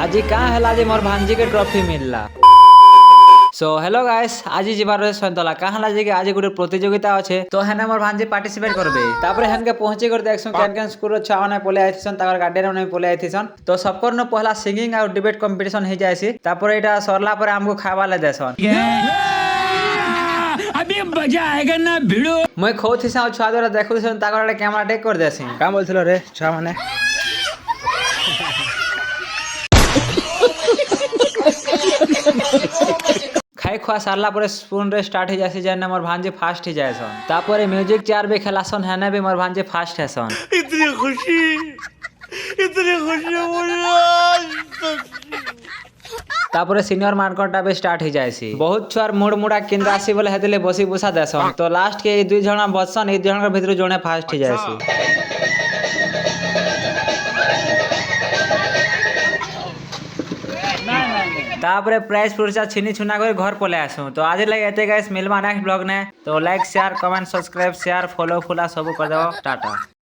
आज क्या है जे मोर भांजी के ट्रॉफी मिलला। सो हेलो गाइस, आज जीवार सन्तला कहाँ लाजे कि आज गोटे प्रतियोगिता अच्छे तो हेने मोर भांजी पार्टिसिपेट करबे। तापर हेनके पहुंची कर देखसु केन केन स्कूल छुआ माने पले आइथिसन, ताकर गार्डियन माने पले आइथिसन। तो सबकर न पहला सिंगिंग और डिबेट कंपटीशन हे जायसी। तापर एटा सरला पर हमको खावा ले देसन। अभी मजा आएगा ना भिड़ो। मैं खोथिसा छुआ द्वारा देखुथिसन, ताकर कैमरा टेक कर देसी। का बोलथिलो रे छुआ माने? खाई खुआ सारला पर स्पून रे स्टार्ट हो जासी, जेने मोर भांजे फास्ट हो जायसन। तापर म्यूजिक चेयर भी खेलासन, हेने भी मोर भांजे फास्ट हेसन। इतनी खुशी तापर सीनियर मार्कटा भी स्टार्ट हो जायसी। बहुत छुआर मुड़ मुड़ा केंद्र आसी बोले हेतले बसी बुसा देसन। तो लास्ट के दुई जना बचसन, ए दुई जन के भीतर जने फास्ट हो जायसी। तापर प्राइस पुरस्कार छिनी छुना कर घर पले आसू। तो आज लगे एते गाइस, मिलवा नेक्स्ट ब्लॉग ने। तो like share comment subscribe share follow फुला सब कर दो। टाटा।